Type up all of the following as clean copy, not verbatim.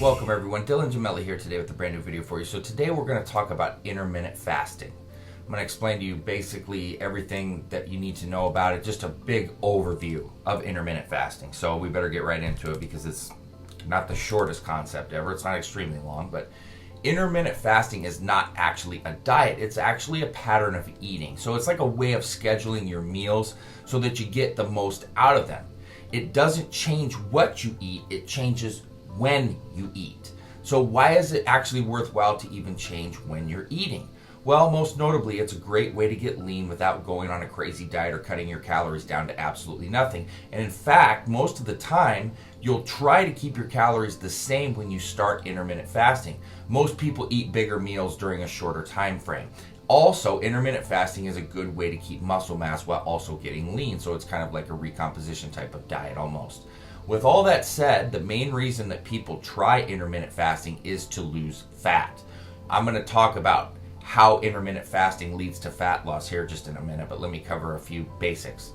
Welcome everyone, Dylan Gemelli here today with a brand new video for you. So today we're going to talk about intermittent fasting. I'm going to explain to you basically everything that you need to know about it, just a big overview of intermittent fasting. So we better get right into it because it's not the shortest concept ever. It's not extremely long, but intermittent fasting is not actually a diet. It's actually a pattern of eating. So it's like a way of scheduling your meals so that you get the most out of them. It doesn't change what you eat, it changes when you eat. So why is it actually worthwhile to even change when you're eating? Well, most notably, it's a great way to get lean without going on a crazy diet or cutting your calories down to absolutely nothing. And in fact, most of the time, you'll try to keep your calories the same when you start intermittent fasting. Most people eat bigger meals during a shorter time frame. Also, intermittent fasting is a good way to keep muscle mass while also getting lean. So it's kind of like a recomposition type of diet almost. With all that said, the main reason that people try intermittent fasting is to lose fat. I'm going to talk about how intermittent fasting leads to fat loss here just in a minute, but let me cover a few basics.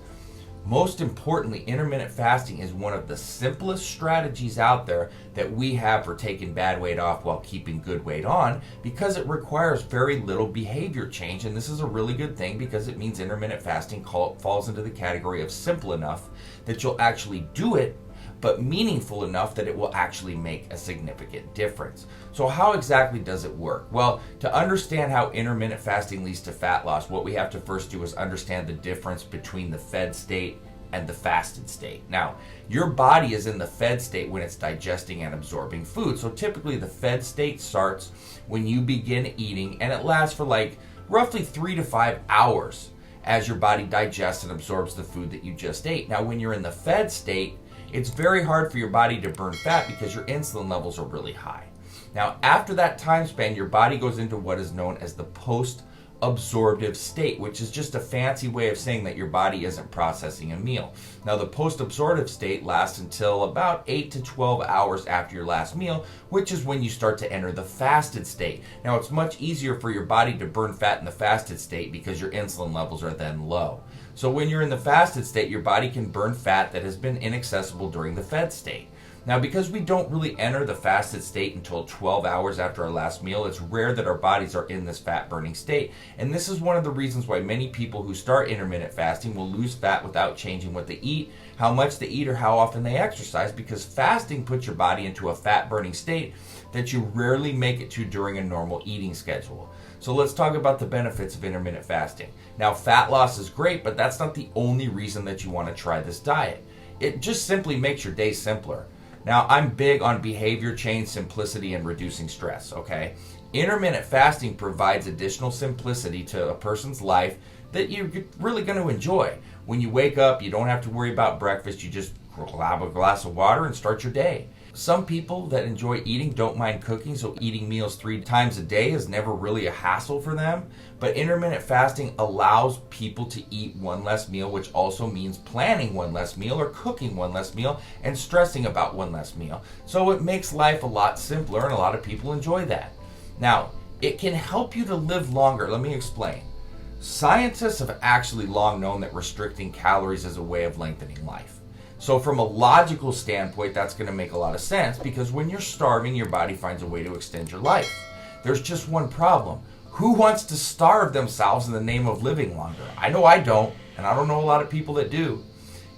Most importantly, intermittent fasting is one of the simplest strategies out there that we have for taking bad weight off while keeping good weight on, because it requires very little behavior change. And this is a really good thing because it means intermittent fasting falls into the category of simple enough that you'll actually do it, but meaningful enough that it will actually make a significant difference. So how exactly does it work? Well, to understand how intermittent fasting leads to fat loss, what we have to first do is understand the difference between the fed state and the fasted state. Now, your body is in the fed state when it's digesting and absorbing food. So typically the fed state starts when you begin eating, and it lasts for like roughly 3 to 5 hours as your body digests and absorbs the food that you just ate. Now, when you're in the fed state, it's very hard for your body to burn fat because your insulin levels are really high. Now, after that time span, your body goes into what is known as the post-absorptive state, which is just a fancy way of saying that your body isn't processing a meal. Now, the post-absorptive state lasts until about 8 to 12 hours after your last meal, which is when you start to enter the fasted state. Now, it's much easier for your body to burn fat in the fasted state because your insulin levels are then low. So when you're in the fasted state, your body can burn fat that has been inaccessible during the fed state. Now, because we don't really enter the fasted state until 12 hours after our last meal, it's rare that our bodies are in this fat burning state. And this is one of the reasons why many people who start intermittent fasting will lose fat without changing what they eat, how much they eat, or how often they exercise, because fasting puts your body into a fat burning state that you rarely make it to during a normal eating schedule. So let's talk about the benefits of intermittent fasting. Now, fat loss is great, but that's not the only reason that you want to try this diet. It just simply makes your day simpler. Now, I'm big on behavior change, simplicity, and reducing stress, okay? Intermittent fasting provides additional simplicity to a person's life that you're really going to enjoy. When you wake up, you don't have to worry about breakfast. You just grab a glass of water and start your day. Some people that enjoy eating don't mind cooking, so eating meals 3 times a day is never really a hassle for them. But intermittent fasting allows people to eat one less meal, which also means planning one less meal or cooking one less meal and stressing about one less meal. So it makes life a lot simpler, and a lot of people enjoy that. Now, it can help you to live longer. Let me explain. Scientists have actually long known that restricting calories is a way of lengthening life. So from a logical standpoint, that's going to make a lot of sense, because when you're starving, your body finds a way to extend your life. There's just one problem. Who wants to starve themselves in the name of living longer? I know I don't, and I don't know a lot of people that do.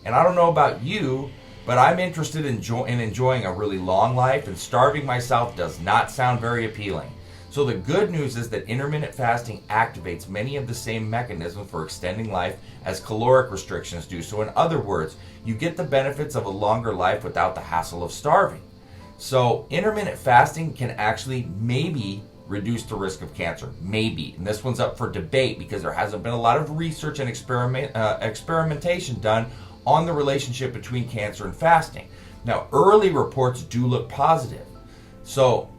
And I don't know about you, but I'm interested in enjoying a really long life, and starving myself does not sound very appealing. So the good news is that intermittent fasting activates many of the same mechanisms for extending life as caloric restrictions do. So in other words, you get the benefits of a longer life without the hassle of starving. So intermittent fasting can actually maybe reduce the risk of cancer. Maybe. And this one's up for debate because there hasn't been a lot of research and experimentation done on the relationship between cancer and fasting. Now, early reports do look positive. So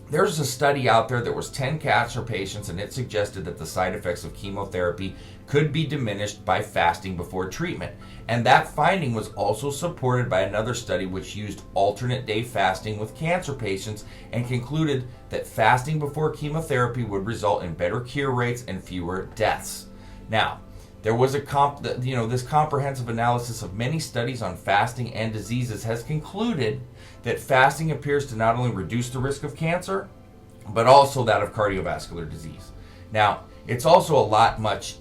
there's a study out there that was 10 cancer patients, and it suggested that the side effects of chemotherapy could be diminished by fasting before treatment. And that finding was also supported by another study which used alternate day fasting with cancer patients and concluded that fasting before chemotherapy would result in better cure rates and fewer deaths. Now, There was this comprehensive analysis of many studies on fasting and diseases has concluded that fasting appears to not only reduce the risk of cancer, but also that of cardiovascular disease. Now, it's also a lot much,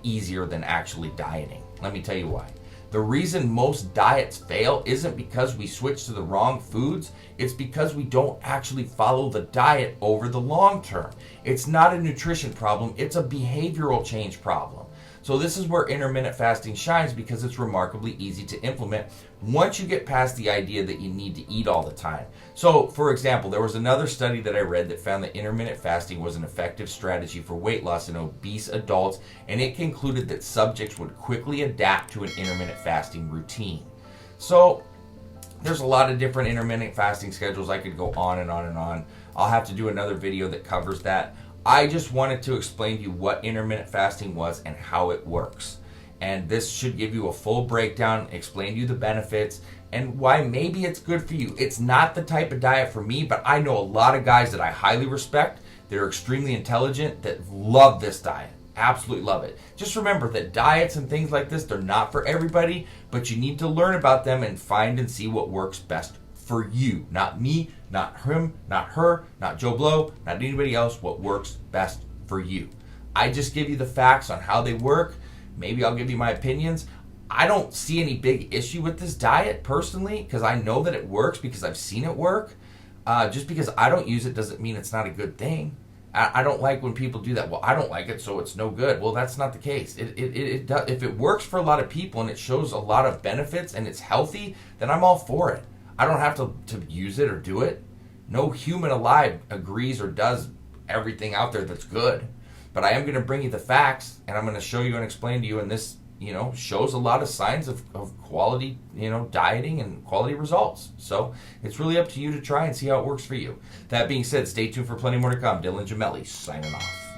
easier than actually dieting. Let me tell you why. The reason most diets fail isn't because we switch to the wrong foods. It's because we don't actually follow the diet over the long term. It's not a nutrition problem. It's a behavioral change problem. So this is where intermittent fasting shines, because it's remarkably easy to implement once you get past the idea that you need to eat all the time. So, for example, there was another study that I read that found that intermittent fasting was an effective strategy for weight loss in obese adults, and it concluded that subjects would quickly adapt to an intermittent fasting routine. So, there's a lot of different intermittent fasting schedules. I could go on and on and on. I'll have to do another video that covers that. I just wanted to explain to you what intermittent fasting was and how it works. And this should give you a full breakdown, explain to you the benefits, and why maybe it's good for you. It's not the type of diet for me, but I know a lot of guys that I highly respect, that are extremely intelligent, that love this diet. Absolutely love it. Just remember that diets and things like this, they're not for everybody, but you need to learn about them and find and see what works best for you. Not me, not him, not her, not Joe Blow, not anybody else. What works best for you. I just give you the facts on how they work. Maybe I'll give you my opinions. I don't see any big issue with this diet personally, because I know that it works because I've seen it work. Just because I don't use it doesn't mean it's not a good thing. I don't like when people do that. Well, I don't like it, so it's no good. Well, that's not the case. It does. If it works for a lot of people and it shows a lot of benefits and it's healthy, then I'm all for it. I don't have to use it or do it. No human alive agrees or does everything out there that's good. But I am going to bring you the facts, and I'm going to show you and explain to you, and this, shows a lot of signs of quality, dieting and quality results. So it's really up to you to try and see how it works for you. That being said, stay tuned for plenty more to come. Dylan Gemelli signing off.